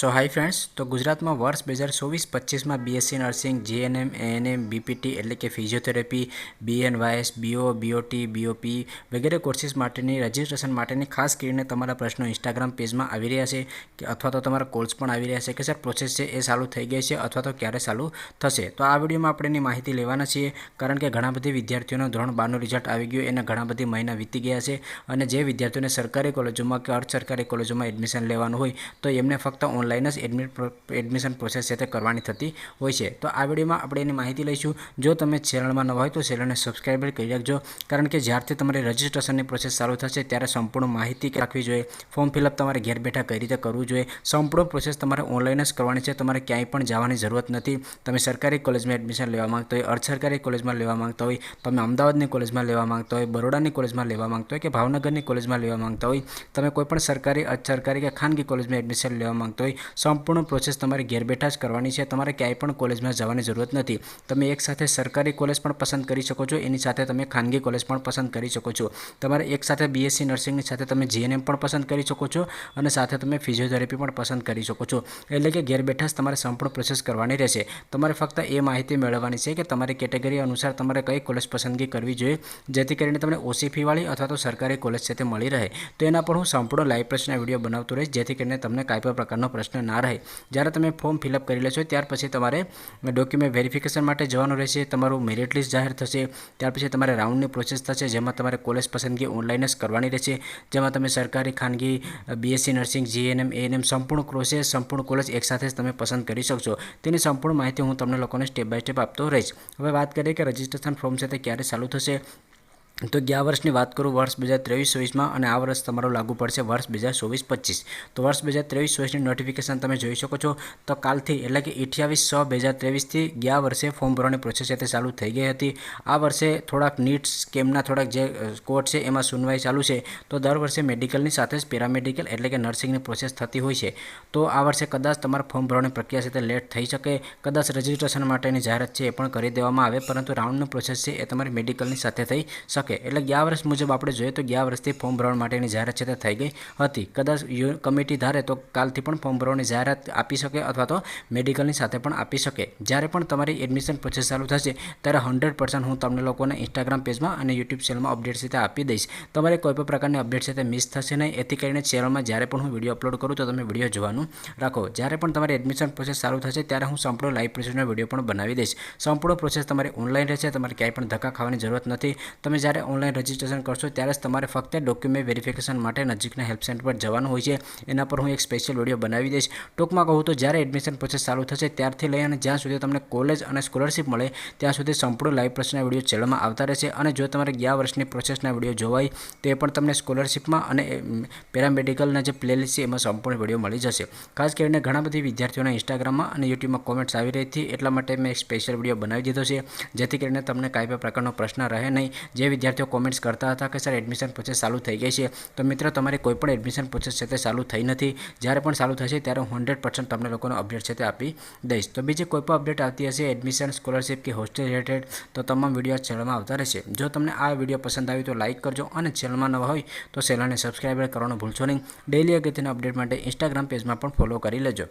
સો high friends, તો ગુજરાતમાં વર્ષ 2024-25માં BSc nursing, GNM, ANM, BPT એટલે કે physiotherapy, BNYS, BO, BOT, BOP વગેરે કોર્સિસ માટેની રજિસ્ટ્રેશન માટેની ખાસ કરીને તમારા પ્રશ્નો ઇન્સ્ટાગ્રામ પેજમાં આવી રહ્યા છે કે અથવા તો તમારા કોલ્સ પણ આવી રહ્યા છે કે સર પ્રોસેસ છે એ ચાલુ થઈ ગઈ છે અથવા તો ક્યારે ચાલુ થશે. તો આ વિડીયોમાં આપણે એની માહિતી લેવાના છીએ, કારણ કે ઘણા બધી વિદ્યાર્થીઓનો ધોરણ 12નું રિઝલ્ટ આવી ગયું, એના ઘણા બધી મહિના વીતી ગયા છે અને જે વિદ્યાર્થીઓને સરકારી કોલેજોમાં કે અર્ધ સરકારી કોલેજોમાં એડમિશન લેવાનું હોય તો એમને ફક્ત ઓનલાઈન જ એડમિશન પ્રોસેસ છે તે કરવાની થતી હોય છે. તો આ વિડીયોમાં આપણે એની માહિતી લઈશું. જો તમે ચેનલમાં નવા હોય તો ચેનલને સબસ્ક્રાઈબ કરી રાખજો, કારણ કે જ્યારથી તમારી રજિસ્ટ્રેશનની પ્રોસેસ ચાલુ થશે ત્યારે સંપૂર્ણ માહિતી રાખવી જોઈએ. ફોર્મ ફિલઅપ તમારે ઘેર બેઠા કઈ રીતે કરવું જોઈએ, સંપૂર્ણ પ્રોસેસ તમારે ઓનલાઈન જ કરવાની છે. તમારે ક્યાંય પણ જવાની જરૂરત નથી. તમે સરકારી કોલેજમાં એડમિશન લેવા માંગતા હોય, અર્ધ સરકારી કોલેજમાં લેવા માંગતા હોય, તમે અમદાવાદની કોલેજમાં લેવા માંગતા હોય, બરોડાની કોલેજમાં લેવા માંગતા હોય કે ભાવનગરની કોલેજમાં લેવા માંગતા હોય, તમે કોઈ પણ સરકારી, અર્ધ સરકારી કે ખાનગી કોલેજમાં એડમિશન લેવા માંગતા હોય, સંપૂર્ણ પ્રોસેસ તમારે ઘેર બેઠા જ કરવાની છે. તમારે ક્યાંય પણ કોલેજમાં જવાની જરૂરત નથી. તમે એકસાથે સરકારી કોલેજ પણ પસંદ કરી શકો છો, એની સાથે તમે ખાનગી કોલેજ પણ પસંદ કરી શકો છો. તમારે એકસાથે બીએસસી નર્સિંગની સાથે તમે જીએનએમ પણ પસંદ કરી શકો છો અને સાથે તમે ફિઝિયોથેરાપી પણ પસંદ કરી શકો છો. એટલે કે ઘેર બેઠા જ તમારે સંપૂર્ણ પ્રોસેસ કરવાની રહેશે. તમારે ફક્ત એ માહિતી મેળવવાની છે કે તમારી કેટેગરી અનુસાર તમારે કઈ કોલેજ પસંદગી કરવી જોઈએ, જેથી કરીને તમને ઓછી ફીવાળી અથવા તો સરકારી કોલેજ છે તે મળી રહે. તો એના પર હું સંપૂર્ણ લાઈવ પ્રશ્ન વિડીયો બનાવતો રહીશ, જેથી કરીને તમને કાંઈ પણ પ્રકારનો પ્રશ્ન ના રહે. જ્યારે તમે ફોર્મ ફિલઅપ કરી લેશો ત્યાર પછી તમારે ડોક્યુમેન્ટ વેરિફિકેશન માટે જવાનું રહેશે. તમારું મેરિટ લિસ્ટ જાહેર થશે, ત્યાર પછી તમારે રાઉન્ડની પ્રોસેસ થશે, જેમાં તમારે કોલેજ પસંદગી ઓનલાઈન જ કરવાની રહેશે. જેમાં તમે સરકારી, ખાનગી, બીએસસી નર્સિંગ, જીએનએમ, એએનએમ સંપૂર્ણ પ્રોસેસ, સંપૂર્ણ કોલેજ એકસાથે જ તમે પસંદ કરી શકશો. તેની સંપૂર્ણ માહિતી હું તમને લોકોને સ્ટેપ બાય સ્ટેપ આપતો રહીશ. હવે વાત કરીએ કે રજિસ્ટ્રેશન ફોર્મ છે તે ક્યારે ચાલુ થશે. તો ગયા વર્ષની વાત કરું વર્ષ 2023-24માં, અને આ વર્ષ તમારો લાગુ પડશે વર્ષ 2024-25. તો વર્ષ 2023-24ની નોટિફિકેશન તમે જોઈ શકો છો. તો કાલથી એટલે કે 28/6/2023થી ગયા વર્ષે ફોર્મ ભરવાની પ્રોસેસ છે તે ચાલુ થઈ ગઈ હતી. આ વર્ષે થોડાક નીટ સ્કેમના થોડાક જે કોર્ટ છે એમાં સુનવાઈ ચાલુ છે. તો દર વર્ષે મેડિકલની સાથે જ પેરામેડિકલ એટલે કે નર્સિંગની પ્રોસેસ થતી હોય છે. તો આ વર્ષે કદાચ તમારા ફોર્મ ભરવાની પ્રક્રિયા છે તે લેટ થઈ શકે, કદાચ રજિસ્ટ્રેશન માટેની જાહેરાત છે એ પણ કરી દેવામાં આવે, પરંતુ રાઉન્ડની પ્રોસેસ છે એ તમારી મેડિકલની સાથે થઈ શકે. એટલે ગયા વર્ષ મુજબ આપણે જોઈએ તો ગયા વર્ષથી ફોર્મ ભરવા માટેની જાહેરાત છે તે થઈ ગઈ હતી. કદાચ કમિટી ધારે તો કાલથી પણ ફોર્મ ભરવાની જાહેરાત આપી શકે અથવા તો મેડિકલની સાથે પણ આપી શકે. જ્યારે પણ તમારી એડમિશન પ્રોસેસ ચાલુ થશે ત્યારે 100% હું તમને લોકોને ઇન્સ્ટાગ્રામ પેજમાં અને યુટ્યુબ ચેનલમાં અપડેટ છે તે આપી દઈશ. તમારે કોઈ પણ પ્રકારની અપડેટ છે તે મિસ થશે નહીં. એથી કરીને ચેનલમાં જ્યારે પણ હું વિડીયો અપલોડ કરું તો તમે વિડીયો જોવાનું રાખો. જ્યારે પણ તમારી એડમિશન પ્રોસેસ ચાલુ થશે ત્યારે હું સંપૂર્ણ લાઈવ પ્રોસેસનો વિડીયો પણ બનાવી દઈશ. સંપૂર્ણ પ્રોસેસ તમારી ઓનલાઈન રહેશે. તમારે ક્યાંય પણ ધક્કા ખાવાની જરૂરત નથી. તમે જ્યારે ઓનલાઈન રજિસ્ટ્રેશન કરશો ત્યારે જ તમારે ફક્ત ડોક્યુમેન્ટ વેરિફિકેશન માટે નજીકના હેલ્પ સેન્ટર પર જવાનું હોય છે. એના પર હું એક સ્પેશિયલ વિડીયો બનાવી દઈશ. ટૂંકમાં કહું તો જ્યારે એડમિશન પ્રોસેસ ચાલુ થશે ત્યારથી લઈ અને જ્યાં સુધી તમને કોલેજ અને સ્કોલરશિપ મળે ત્યાં સુધી સંપૂર્ણ લાઈવ પ્રશ્નના વિડીયો ચેનલમાં આવતા રહેશે. અને જો તમારે ગયા વર્ષની પ્રોસેસના વિડીયો જોવાય તો એ પણ તમને સ્કોલરશિપમાં અને પેરામેડિકલના જે પ્લેલિસ્ટ છે એમાં સંપૂર્ણ વિડીયો મળી જશે. ખાસ કરીને ઘણા બધી વિદ્યાર્થીઓના ઇન્સ્ટાગ્રામમાં અને યુટ્યુબમાં કોમેન્ટ્સ આવી રહી હતી, એટલા માટે મેં એક સ્પેશિયલ વિડીયો બનાવી દીધો છે, જેથી કરીને તમને કાંઈ પણ પ્રકારનો પ્રશ્ન રહે નહીં. જે વિદ્યાર્થીઓ કોમેન્ટ્સ કરતા હતા કે સર એડમિશન પ્રોસેસ ચાલુ થઈ ગઈ છે, તો મિત્રો તમારી કોઈ પણ એડમિશન પ્રોસેસ છે તે ચાલુ થઈ નથી. જ્યારે પણ ચાલુ થશે ત્યારે હું 100% તમને લોકોનો અપડેટ છે તે આપી દઈશ. તો બીજી કોઈ પણ અપડેટ આવતી હશે એડમિશન, સ્કોલરશિપ કે હોસ્ટેલ રિલેટેડ, તો તમામ વિડીયો ચેનલમાં આવતા રહેશે. જો તમને આ વિડીયો પસંદ આવ્યો તો લાઇક કરજો અને ચેનલમાં નવા હોય તો ચેનલને સબસ્ક્રાઈબ કરવાનું ભૂલશો નહીં. ડેઇલી અગત્યના અપડેટ માટે ઇન્સ્ટાગ્રામ પેજમાં પણ ફોલો કરી લેજો.